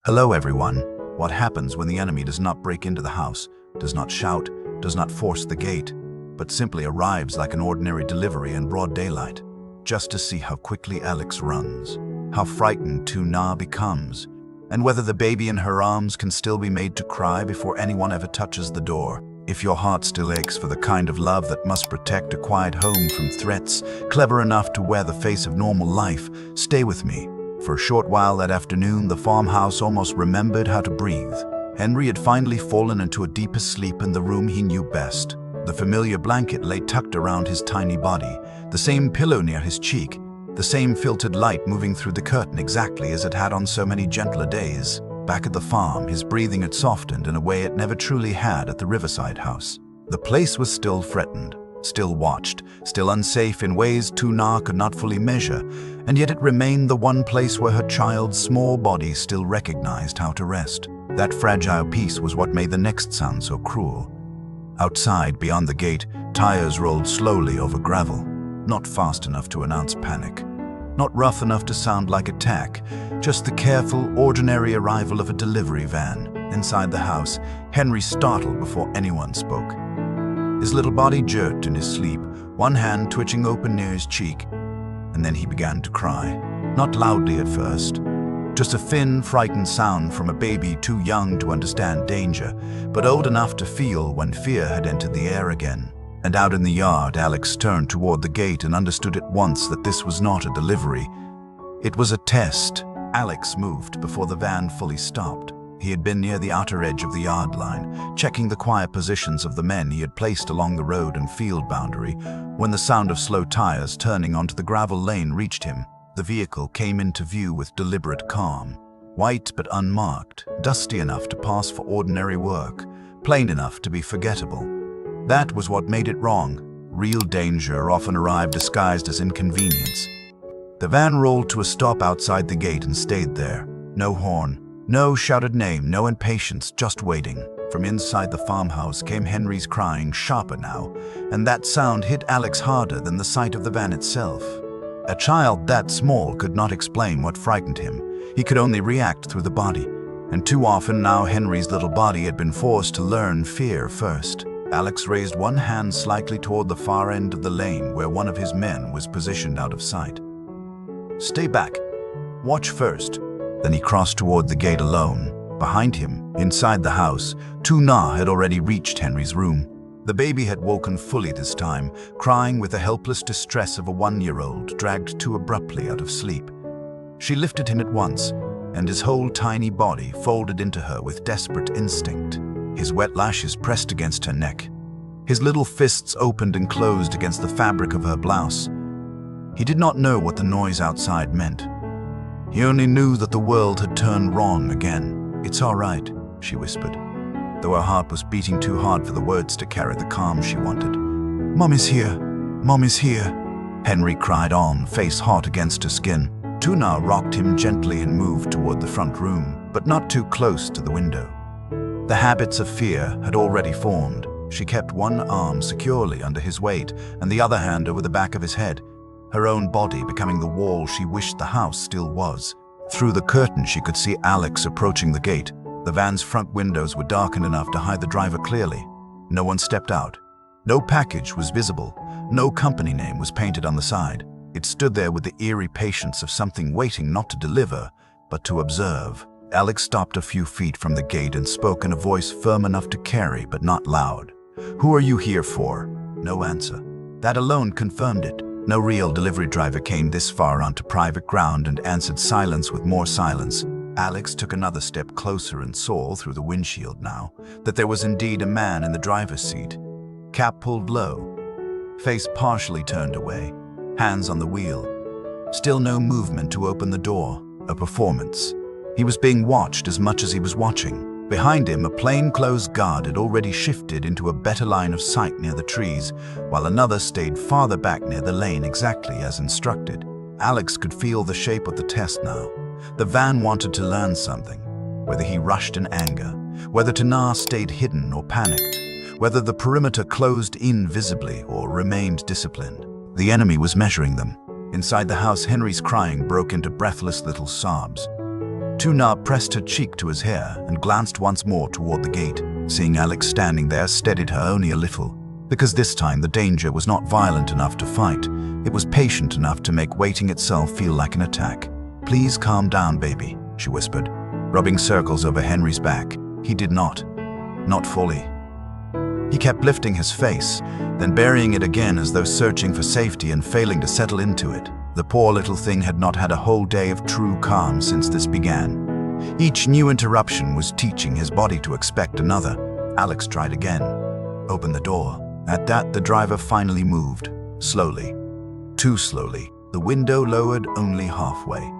Hello everyone. What happens when the enemy does not break into the house, does not shout, does not force the gate, but simply arrives like an ordinary delivery in broad daylight, just to see how quickly Alex runs, how frightened Tuna becomes, and whether the baby in her arms can still be made to cry before anyone ever touches the door. If your heart still aches for the kind of love that must protect a quiet home from threats, clever enough to wear the face of normal life, stay with me. For a short while that afternoon, the farmhouse almost remembered how to breathe. Henry had finally fallen into a deeper sleep in the room he knew best. The familiar blanket lay tucked around his tiny body, the same pillow near his cheek, the same filtered light moving through the curtain exactly as it had on so many gentler days. Back at the farm, his breathing had softened in a way it never truly had at the riverside house. The place was still threatened, still watched, still unsafe in ways Tuna could not fully measure, and yet it remained the one place where her child's small body still recognized how to rest. That fragile piece was what made the next sound so cruel. Outside, beyond the gate, tires rolled slowly over gravel, not fast enough to announce panic, not rough enough to sound like attack, just the careful, ordinary arrival of a delivery van. Inside the house, Henry startled before anyone spoke. His little body jerked in his sleep, one hand twitching open near his cheek, and then he began to cry. Not loudly at first, just a thin, frightened sound from a baby too young to understand danger, but old enough to feel when fear had entered the air again. And out in the yard, Alex turned toward the gate and understood at once that this was not a delivery. It was a test. Alex moved before the van fully stopped. He had been near the outer edge of the yard line, checking the quiet positions of the men he had placed along the road and field boundary, when the sound of slow tires turning onto the gravel lane reached him. The vehicle came into view with deliberate calm, white but unmarked, dusty enough to pass for ordinary work, plain enough to be forgettable. That was what made it wrong. Real danger often arrived disguised as inconvenience. The van rolled to a stop outside the gate and stayed there. No horn, no shouted name, no impatience, just waiting. From inside the farmhouse came Henry's crying, sharper now, and that sound hit Alex harder than the sight of the van itself. A child that small could not explain what frightened him. He could only react through the body, and too often now Henry's little body had been forced to learn fear first. Alex raised one hand slightly toward the far end of the lane where one of his men was positioned out of sight. "Stay back. Watch first." Then he crossed toward the gate alone. Behind him, inside the house, Tuna had already reached Henry's room. The baby had woken fully this time, crying with the helpless distress of a 1-year-old dragged too abruptly out of sleep. She lifted him at once, and his whole tiny body folded into her with desperate instinct. His wet lashes pressed against her neck. His little fists opened and closed against the fabric of her blouse. He did not know what the noise outside meant. He only knew that the world had turned wrong again. "It's all right," she whispered, though her heart was beating too hard for the words to carry the calm she wanted. "Mom is here. Mom is here," Henry cried on, face hot against her skin. Tuna rocked him gently and moved toward the front room, but not too close to the window. The habits of fear had already formed. She kept one arm securely under his weight and the other hand over the back of his head, her own body becoming the wall she wished the house still was. Through the curtain she could see Alex approaching the gate. The van's front windows were darkened enough to hide the driver clearly. No one stepped out. No package was visible. No company name was painted on the side. It stood there with the eerie patience of something waiting not to deliver, but to observe. Alex stopped a few feet from the gate and spoke in a voice firm enough to carry, but not loud. "Who are you here for?" No answer. That alone confirmed it. No real delivery driver came this far onto private ground and answered silence with more silence. Alex took another step closer and saw, through the windshield now, that there was indeed a man in the driver's seat. Cap pulled low, face partially turned away, hands on the wheel. Still no movement to open the door. A performance. He was being watched as much as he was watching. Behind him, a plainclothes guard had already shifted into a better line of sight near the trees, while another stayed farther back near the lane exactly as instructed. Alex could feel the shape of the test now. The van wanted to learn something. Whether he rushed in anger, whether Tana stayed hidden or panicked, whether the perimeter closed in visibly or remained disciplined. The enemy was measuring them. Inside the house, Henry's crying broke into breathless little sobs. Tuna pressed her cheek to his hair and glanced once more toward the gate. Seeing Alex standing there steadied her only a little, because this time the danger was not violent enough to fight. It was patient enough to make waiting itself feel like an attack. "Please calm down, baby," she whispered, rubbing circles over Henry's back. He did not. Not fully. He kept lifting his face, then burying it again as though searching for safety and failing to settle into it. The poor little thing had not had a whole day of true calm since this began. Each new interruption was teaching his body to expect another. Alex tried again. Open the door. At that, the driver finally moved. Slowly. Too slowly. The window lowered only halfway.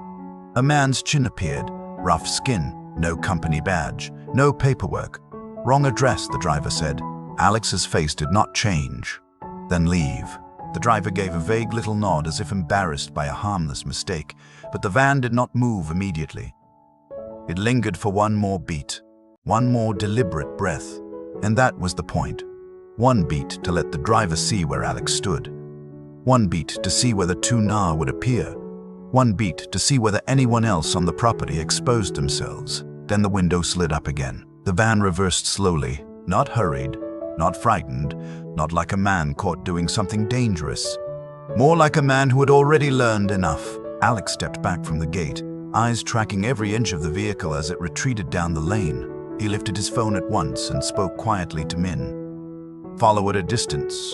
A man's chin appeared. Rough skin. No company badge. No paperwork. "Wrong address," the driver said. Alex's face did not change. "Then leave." The driver gave a vague little nod as if embarrassed by a harmless mistake, but the van did not move immediately. It lingered for one more beat, one more deliberate breath, and that was the point. One beat to let the driver see where Alex stood. One beat to see whether Tuna would appear. One beat to see whether anyone else on the property exposed themselves. Then the window slid up again. The van reversed slowly, not hurried, not frightened, not like a man caught doing something dangerous. More like a man who had already learned enough. Alex stepped back from the gate, eyes tracking every inch of the vehicle as it retreated down the lane. He lifted his phone at once and spoke quietly to Min. "Follow at a distance.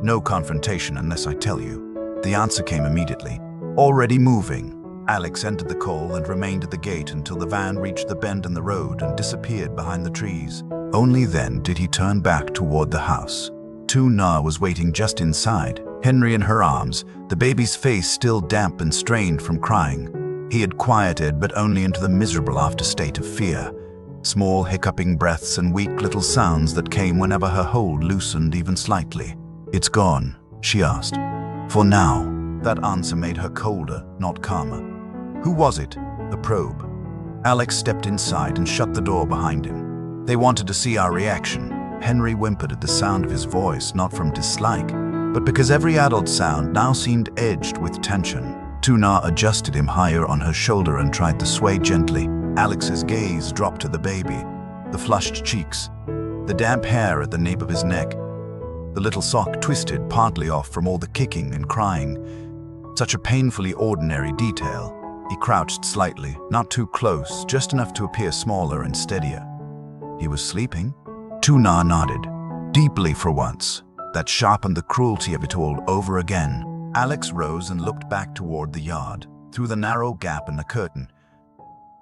No confrontation unless I tell you." The answer came immediately. "Already moving." Alex entered the call and remained at the gate until the van reached the bend in the road and disappeared behind the trees. Only then did he turn back toward the house. Tuna was waiting just inside, Henry in her arms, the baby's face still damp and strained from crying. He had quieted, but only into the miserable afterstate of fear. Small hiccuping breaths and weak little sounds that came whenever her hold loosened even slightly. "It's gone?" she asked. "For now." That answer made her colder, not calmer. "Who was it?" A probe. Alex stepped inside and shut the door behind him. "They wanted to see our reaction." Henry whimpered at the sound of his voice, not from dislike, but because every adult sound now seemed edged with tension. Tuna adjusted him higher on her shoulder and tried to sway gently. Alex's gaze dropped to the baby, the flushed cheeks, the damp hair at the nape of his neck. The little sock twisted partly off from all the kicking and crying. Such a painfully ordinary detail. He crouched slightly, not too close, just enough to appear smaller and steadier. He was sleeping? Tuna nodded, deeply for once. That sharpened the cruelty of it all over again. Alex rose and looked back toward the yard, through the narrow gap in the curtain.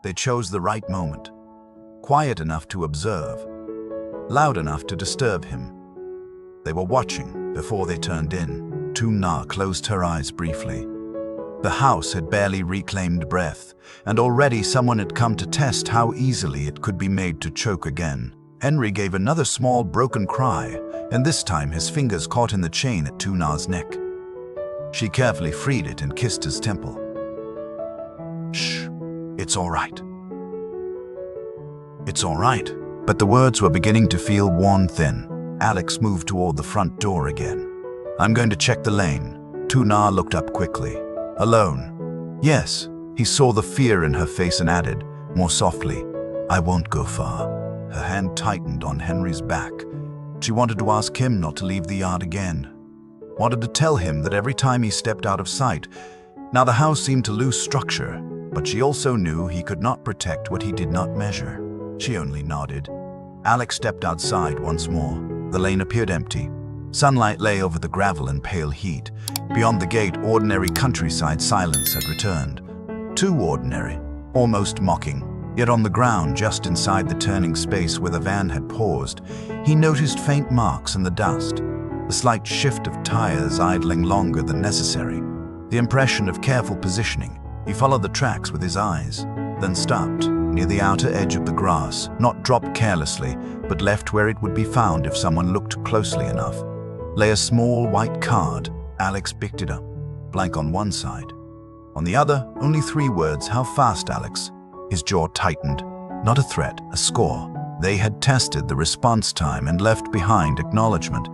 They chose the right moment. Quiet enough to observe, loud enough to disturb him. They were watching before they turned in. Tuna closed her eyes briefly. The house had barely reclaimed breath, and already someone had come to test how easily it could be made to choke again. Henry gave another small broken cry, and this time his fingers caught in the chain at Tuna's neck. She carefully freed it and kissed his temple. "Shh, it's all right. It's all right." But the words were beginning to feel worn thin. Alex moved toward the front door again. "I'm going to check the lane." Tuna looked up quickly. "Alone?" "Yes." He saw the fear in her face and added, more softly, "I won't go far." Her hand tightened on Henry's back. She wanted to ask him not to leave the yard again. Wanted to tell him that every time he stepped out of sight. Now the house seemed to lose structure, but she also knew he could not protect what he did not measure. She only nodded. Alex stepped outside once more. The lane appeared empty. Sunlight lay over the gravel in pale heat. Beyond the gate, ordinary countryside silence had returned. Too ordinary, almost mocking. Yet on the ground, just inside the turning space where the van had paused, he noticed faint marks in the dust. The slight shift of tires idling longer than necessary. The impression of careful positioning. He followed the tracks with his eyes, then stopped near the outer edge of the grass, not dropped carelessly, but left where it would be found if someone looked closely enough. Lay a small white card. Alex picked it up, blank on one side. On the other, only 3 words, "How fast, Alex?" His jaw tightened. Not a threat, a score. They had tested the response time and left behind acknowledgement.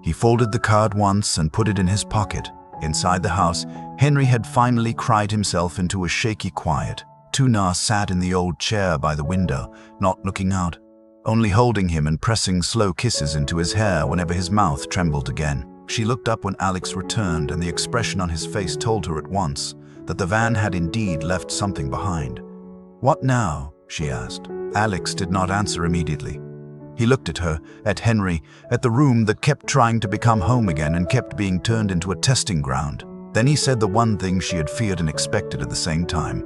He folded the card once and put it in his pocket. Inside the house, Henry had finally cried himself into a shaky quiet. Tuna sat in the old chair by the window, not looking out, only holding him and pressing slow kisses into his hair whenever his mouth trembled again. She looked up when Alex returned, and the expression on his face told her at once that the van had indeed left something behind. "What now?" she asked. Alex did not answer immediately. He looked at her, at Henry, at the room that kept trying to become home again and kept being turned into a testing ground. Then he said the one thing she had feared and expected at the same time.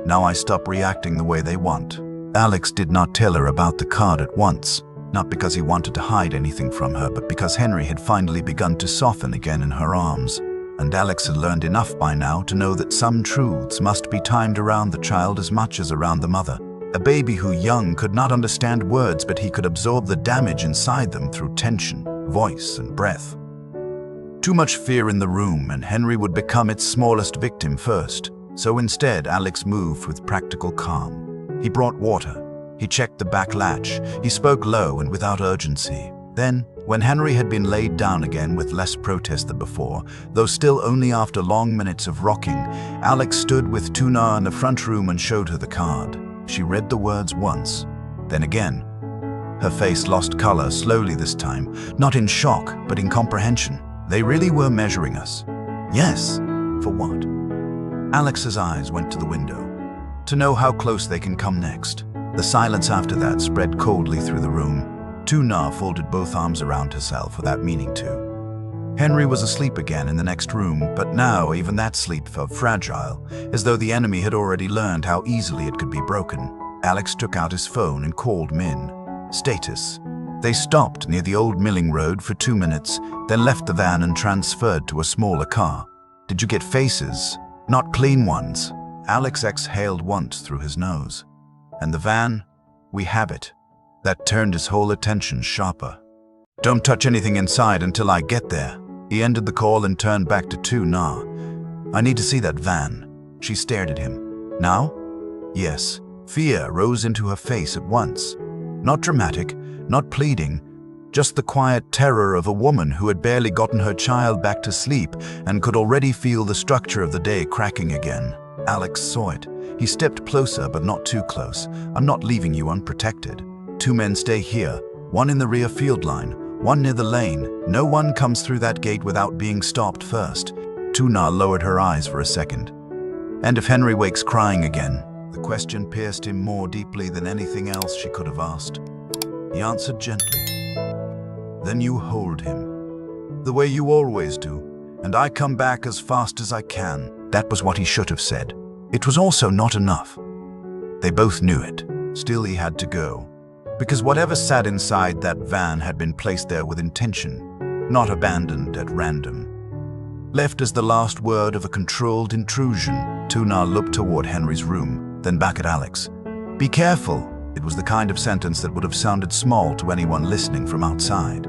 "Now I stop reacting the way they want." Alex did not tell her about the card at once, not because he wanted to hide anything from her, but because Henry had finally begun to soften again in her arms. And Alex had learned enough by now to know that some truths must be timed around the child as much as around the mother. A baby who young could not understand words, but he could absorb the damage inside them through tension, voice, and breath. Too much fear in the room, and Henry would become its smallest victim first. So instead, Alex moved with practical calm. He brought water. He checked the back latch. He spoke low and without urgency. Then, when Henry had been laid down again with less protest than before, though still only after long minutes of rocking, Alex stood with Tuna in the front room and showed her the card. She read the words once, then again. Her face lost color slowly this time, not in shock, but in comprehension. They really were measuring us. Yes, for what? Alex's eyes went to the window, to know how close they can come next. The silence after that spread coldly through the room. Tuna folded both arms around herself without meaning to. Henry was asleep again in the next room, but now even that sleep felt fragile, as though the enemy had already learned how easily it could be broken. Alex took out his phone and called Min. Status. They stopped near the old milling road for 2 minutes, then left the van and transferred to a smaller car. "Did you get faces? Not clean ones." Alex exhaled once through his nose. "And the van? We have it." That turned his whole attention sharper. "Don't touch anything inside until I get there." He ended the call and turned back to Tuna. "I need to see that van." She stared at him. "Now?" "Yes." Fear rose into her face at once. Not dramatic, not pleading, just the quiet terror of a woman who had barely gotten her child back to sleep and could already feel the structure of the day cracking again. Alex saw it. He stepped closer, but not too close. "I'm not leaving you unprotected. 2 men stay here, one in the rear field line, one near the lane. No one comes through that gate without being stopped first." Tuna lowered her eyes for a second. "And if Henry wakes crying again?" The question pierced him more deeply than anything else she could have asked. He answered gently. "Then you hold him, the way you always do, and I come back as fast as I can." That was what he should have said. It was also not enough. They both knew it. Still he had to go. Because whatever sat inside that van had been placed there with intention, not abandoned at random. Left as the last word of a controlled intrusion, Tuna looked toward Henry's room, then back at Alex. "Be careful." It was the kind of sentence that would have sounded small to anyone listening from outside.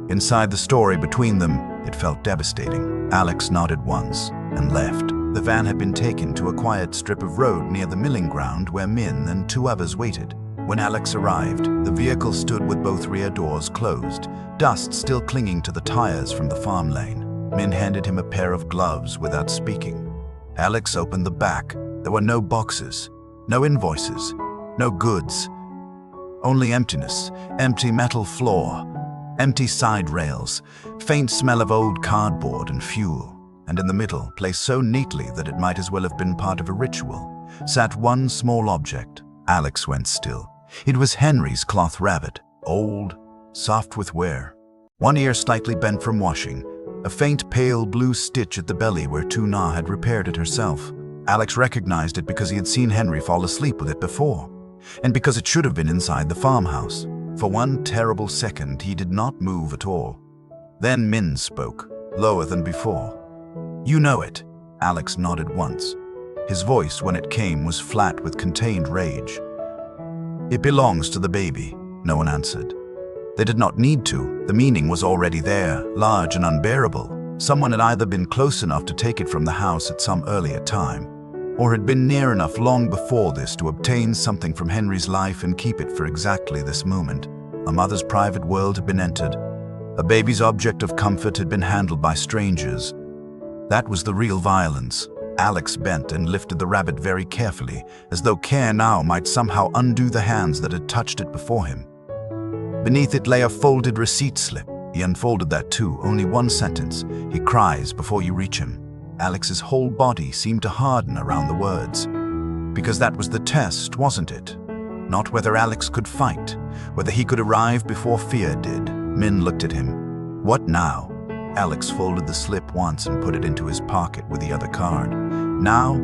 Inside the story between them, it felt devastating. Alex nodded once and left. The van had been taken to a quiet strip of road near the milling ground where Min and 2 others waited. When Alex arrived, the vehicle stood with both rear doors closed, dust still clinging to the tires from the farm lane. Min handed him a pair of gloves without speaking. Alex opened the back. There were no boxes, no invoices, no goods. Only emptiness, empty metal floor, empty side rails, faint smell of old cardboard and fuel. And in the middle, placed so neatly that it might as well have been part of a ritual, sat one small object. Alex went still. It was Henry's cloth rabbit, old, soft with wear. One ear slightly bent from washing, a faint pale blue stitch at the belly where Tuna had repaired it herself. Alex recognized it because he had seen Henry fall asleep with it before, and because it should have been inside the farmhouse. For one terrible second, he did not move at all. Then Min spoke, lower than before. "You know it." Alex nodded once. His voice, when it came, was flat with contained rage. "It belongs to the baby," no one answered. They did not need to. The meaning was already there, large and unbearable. Someone had either been close enough to take it from the house at some earlier time, or had been near enough long before this to obtain something from Henry's life and keep it for exactly this moment. A mother's private world had been entered. A baby's object of comfort had been handled by strangers. That was the real violence. Alex bent and lifted the rabbit very carefully, as though care now might somehow undo the hands that had touched it before him. Beneath it lay a folded receipt slip. He unfolded that too, only one sentence. He cries before you reach him. Alex's whole body seemed to harden around the words. Because that was the test, wasn't it? Not whether Alex could fight, whether he could arrive before fear did. Min looked at him. What now? Alex folded the slip once and put it into his pocket with the other card. Now,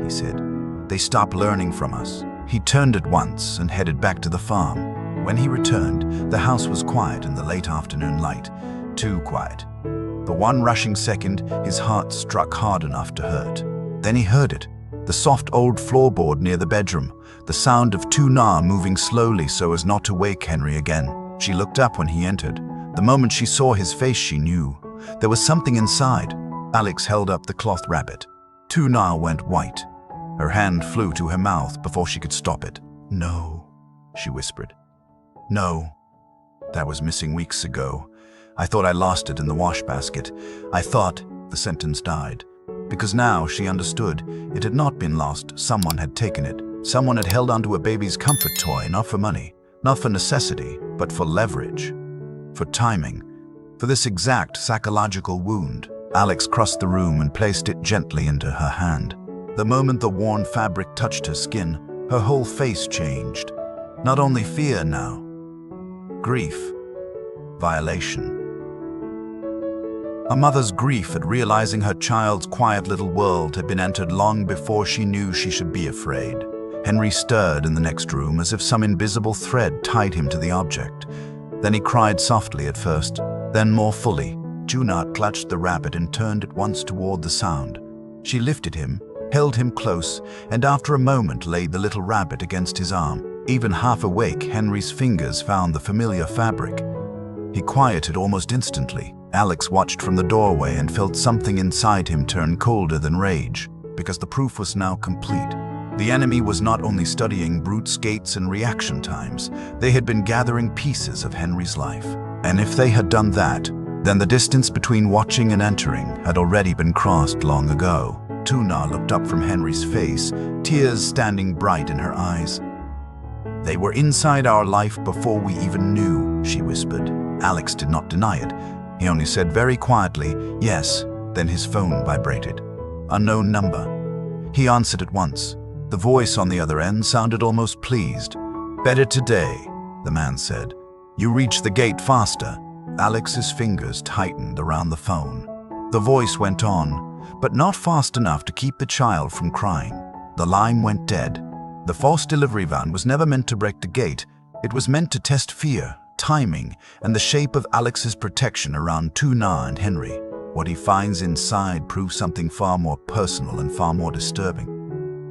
he said, they stop learning from us. He turned at once and headed back to the farm. When he returned, the house was quiet in the late afternoon light. Too quiet. For one rushing second, his heart struck hard enough to hurt. Then he heard it. The soft old floorboard near the bedroom. The sound of Tuna moving slowly so as not to wake Henry again. She looked up when he entered. The moment she saw his face, she knew. There was something inside. Alex held up the cloth rabbit. Tuna went white. Her hand flew to her mouth before she could stop it. No, she whispered. No. That was missing weeks ago. I thought I lost it in the wash basket. I thought the sentence died. Because now she understood it had not been lost. Someone had taken it. Someone had held onto a baby's comfort toy, not for money, not for necessity, but for leverage, for timing, for this exact psychological wound. Alex crossed the room and placed it gently into her hand. The moment the worn fabric touched her skin, her whole face changed. Not only fear now, grief, violation. A mother's grief at realizing her child's quiet little world had been entered long before she knew she should be afraid. Henry stirred in the next room as if some invisible thread tied him to the object. Then he cried softly at first, then more fully. Junot clutched the rabbit and turned at once toward the sound. She lifted him, held him close, and after a moment laid the little rabbit against his arm. Even half awake, Henry's fingers found the familiar fabric. He quieted almost instantly. Alex watched from the doorway and felt something inside him turn colder than rage, because the proof was now complete. The enemy was not only studying Brute's gaits and reaction times, they had been gathering pieces of Henry's life. And if they had done that, then the distance between watching and entering had already been crossed long ago. Tuna looked up from Henry's face, tears standing bright in her eyes. They were inside our life before we even knew, she whispered. Alex did not deny it. He only said very quietly, yes. Then his phone vibrated. Unknown number. He answered at once. The voice on the other end sounded almost pleased. Better today, the man said. You reached the gate faster. Alex's fingers tightened around the phone. The voice went on, but not fast enough to keep the child from crying. The line went dead. The false delivery van was never meant to break the gate. It was meant to test fear, timing, and the shape of Alex's protection around Tuna and Henry. What he finds inside proves something far more personal and far more disturbing.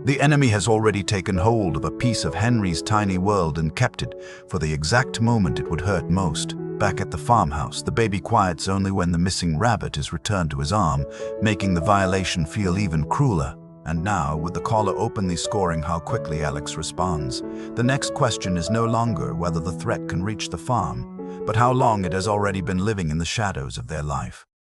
The enemy has already taken hold of a piece of Henry's tiny world and kept it for the exact moment it would hurt most. Back at the farmhouse, the baby quiets only when the missing rabbit is returned to his arm, making the violation feel even crueler. And now, with the caller openly scoring how quickly Alex responds, the next question is no longer whether the threat can reach the farm, but how long it has already been living in the shadows of their life.